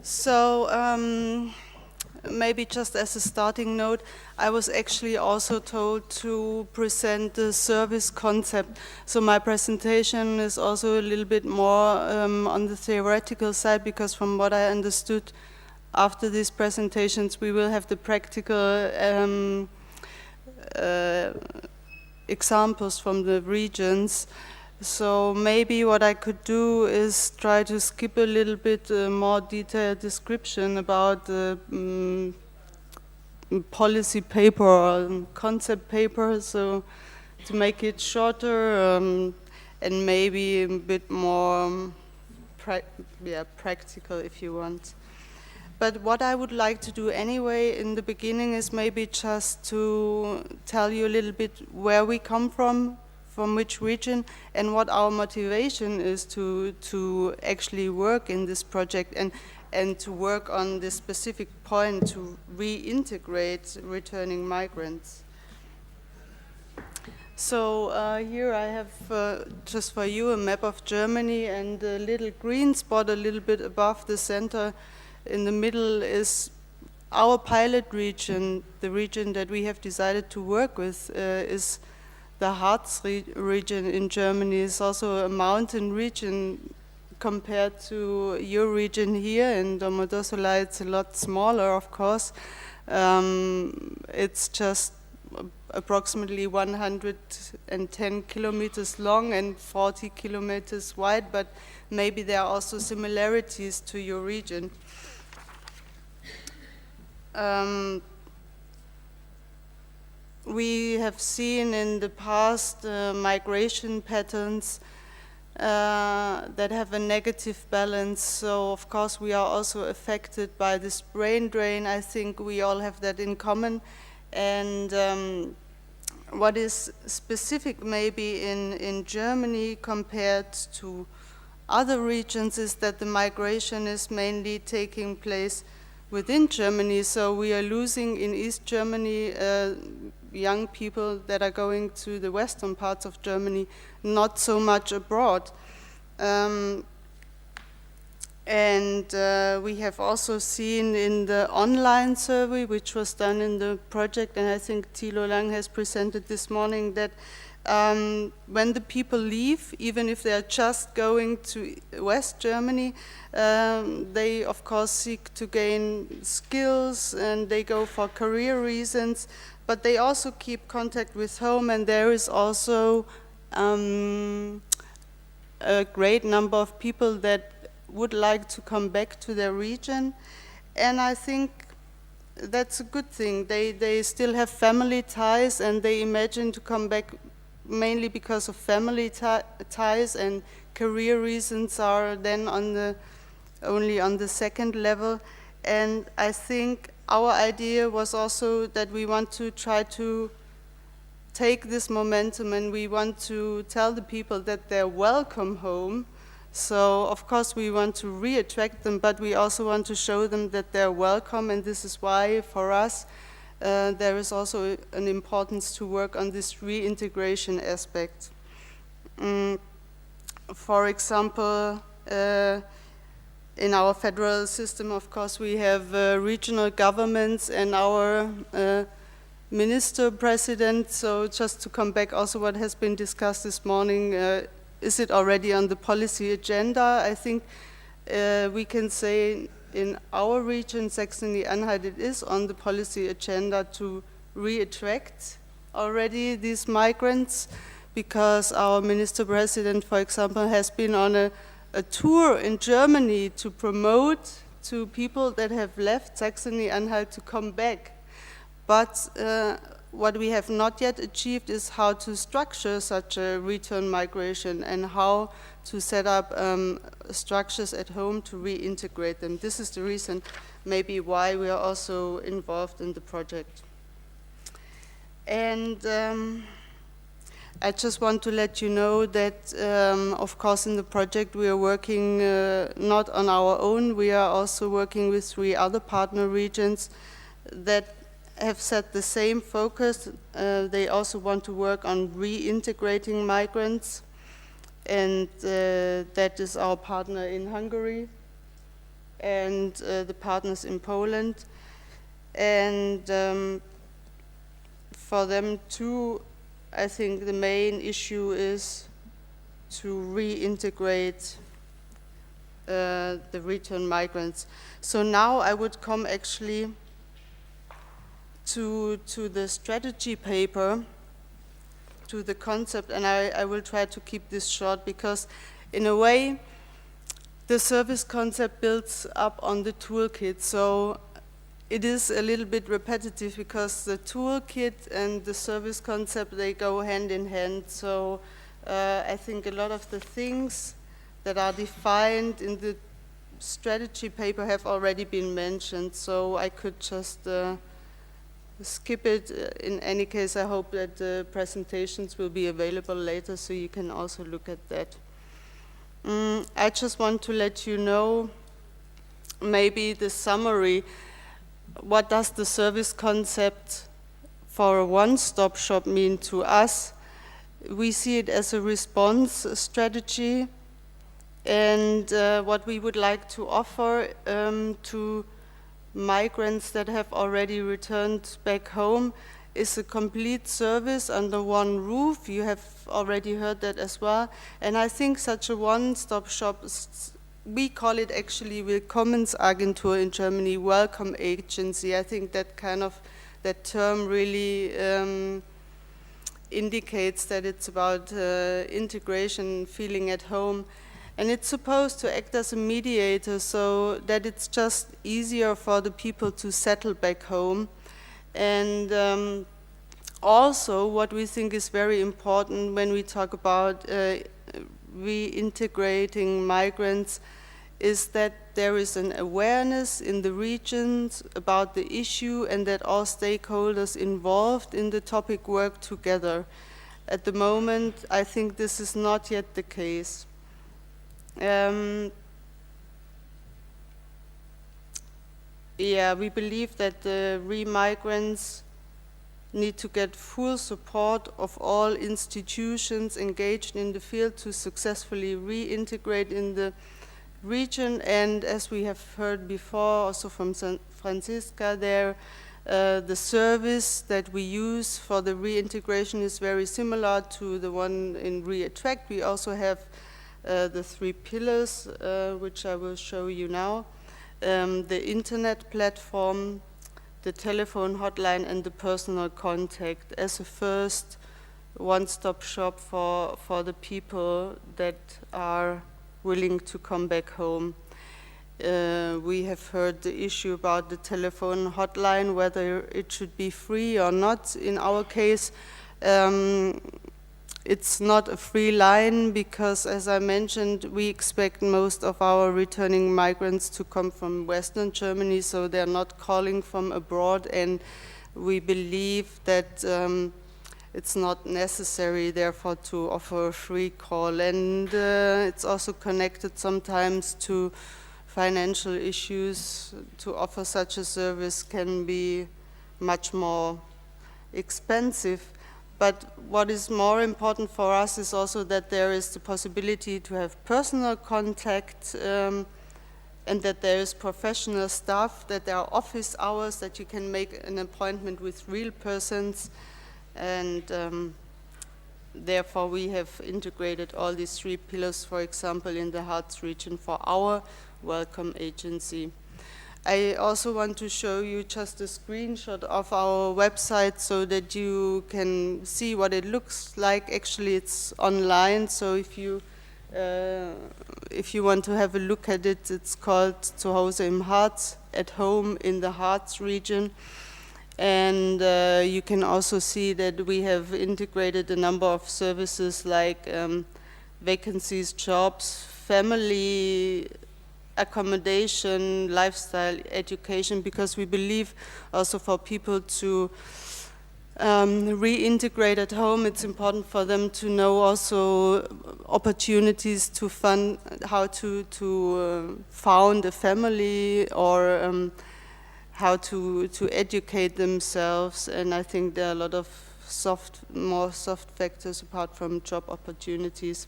So maybe just as a starting note, I was actually also told to present the service concept. So my presentation is also a little bit more on the theoretical side, because from what I understood, after these presentations, we will have the practical examples from the regions. So maybe what I could do is try to skip a little bit more detailed description about the policy paper or concept paper, so to make it shorter and maybe a bit more practical if you want. But what I would like to do anyway in the beginning is maybe just to tell you a little bit where we come from which region, and what our motivation is to actually work in this project and to work on this specific point to reintegrate returning migrants. So here I have just for you a map of Germany, and the little green spot a little bit above the center in the middle is our pilot region. The region that we have decided to work with is the Harz region in Germany. Is also a mountain region compared to your region here in Domodossola. It's a lot smaller, of course. It's just approximately 110 kilometers long and 40 kilometers wide, but maybe there are also similarities to your region. We have seen in the past migration patterns that have a negative balance, so of course we are also affected by this brain drain. I think we all have that in common. And what is specific maybe in Germany compared to other regions is that the migration is mainly taking place within Germany. So we are losing in East Germany young people that are going to the western parts of Germany, not so much abroad. We have also seen in the online survey, which was done in the project, and I think Thilo Lang has presented this morning, that when the people leave, even if they are just going to West Germany, they of course seek to gain skills and they go for career reasons, but they also keep contact with home, and there is also a great number of people that would like to come back to their region, and I think that's a good thing. They still have family ties, and they imagine to come back mainly because of family ties, and career reasons are then only on the second level. And I think our idea was also that we want to try to take this momentum, and we want to tell the people that they're welcome home. So of course we want to re-attract them, but we also want to show them that they're welcome, and this is why for us there is also an importance to work on this reintegration aspect. For example, in our federal system, of course, we have regional governments and our minister president. So just to come back also what has been discussed this morning, is it already on the policy agenda? I think we can say in our region, Saxony-Anhalt, it is on the policy agenda to re-attract already these migrants, because our minister president, for example, has been on a tour in Germany to promote to people that have left Saxony-Anhalt to come back. But what we have not yet achieved is how to structure such a return migration and how to set up structures at home to reintegrate them. This is the reason maybe why we are also involved in the project. And I just want to let you know that, of course, in the project we are working not on our own. We are also working with 3 other partner regions that have set the same focus. They also want to work on reintegrating migrants, and that is our partner in Hungary, and the partners in Poland. And for them too, I think the main issue is to reintegrate the return migrants. So now I would come actually to the strategy paper, to the concept, and I will try to keep this short because in a way the service concept builds up on the toolkit. So it is a little bit repetitive because the toolkit and the service concept, they go hand in hand. So I think a lot of the things that are defined in the strategy paper have already been mentioned, so I could just skip it. In any case, I hope that the presentations will be available later, so you can also look at that. I just want to let you know maybe the summary. What does the service concept for a one-stop shop mean to us? We see it as a response strategy, and what we would like to offer to migrants that have already returned back home is a complete service under one roof. You have already heard that as well. And I think such a one-stop shop, we call it actually Willkommensagentur in Germany, welcome agency. I think that that term really indicates that it's about integration, feeling at home. And it's supposed to act as a mediator so that it's just easier for the people to settle back home. And also what we think is very important when we talk about reintegrating migrants is that there is an awareness in the regions about the issue and that all stakeholders involved in the topic work together. At the moment, I think this is not yet the case. We believe that the re-migrants need to get full support of all institutions engaged in the field to successfully reintegrate in the region. And as we have heard before, also from Franziska there, the service that we use for the reintegration is very similar to the one in Reattract. We also have the 3 pillars, which I will show you now. The internet platform, the telephone hotline, and the personal contact as a first one-stop shop for the people that are willing to come back home. We have heard the issue about the telephone hotline, whether it should be free or not. In our case, it's not a free line because, as I mentioned, we expect most of our returning migrants to come from Western Germany, so they're not calling from abroad, and we believe that it's not necessary, therefore, to offer a free call. And it's also connected sometimes to financial issues. To offer such a service can be much more expensive. But what is more important for us is also that there is the possibility to have personal contact and that there is professional staff, that there are office hours, that you can make an appointment with real persons. And therefore we have integrated all these 3 pillars, for example, in the Harz region for our welcome agency. I also want to show you just a screenshot of our website so that you can see what it looks like. Actually, it's online, so if you want to have a look at it, it's called Zu Hause im Harz, at home in the Harz region. And you can also see that we have integrated a number of services like vacancies, jobs, family accommodation, lifestyle, education, because we believe also for people to reintegrate at home, it's important for them to know also opportunities to fund, how to found a family or how to educate themselves. And I think there are a lot of more soft factors apart from job opportunities.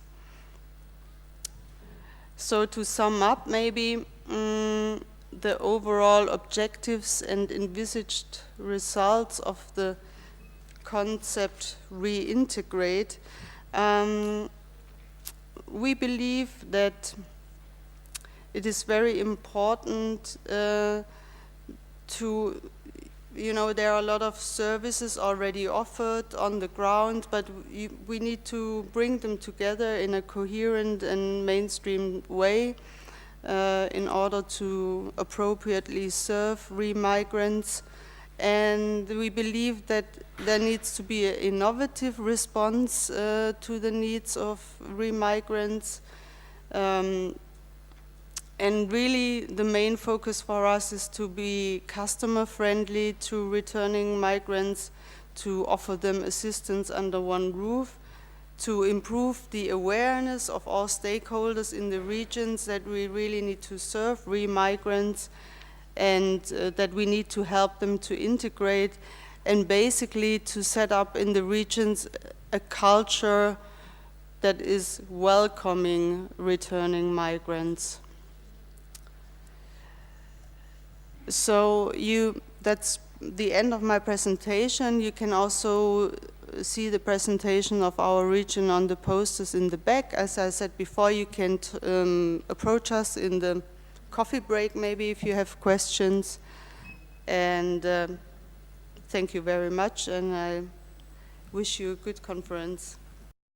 So to sum up, maybe the overall objectives and envisaged results of the concept reintegrate, we believe that it is very important to, there are a lot of services already offered on the ground, but we need to bring them together in a coherent and mainstream way in order to appropriately serve re-migrants. And we believe that there needs to be an innovative response to the needs of re-migrants. And really, the main focus for us is to be customer-friendly to returning migrants, to offer them assistance under one roof, to improve the awareness of all stakeholders in the regions that we really need to serve re-migrants, and that we need to help them to integrate, and basically to set up in the regions a culture that is welcoming returning migrants. So that's the end of my presentation. You can also see the presentation of our region on the posters in the back. As I said before, you can approach us in the coffee break maybe if you have questions. And thank you very much, and I wish you a good conference.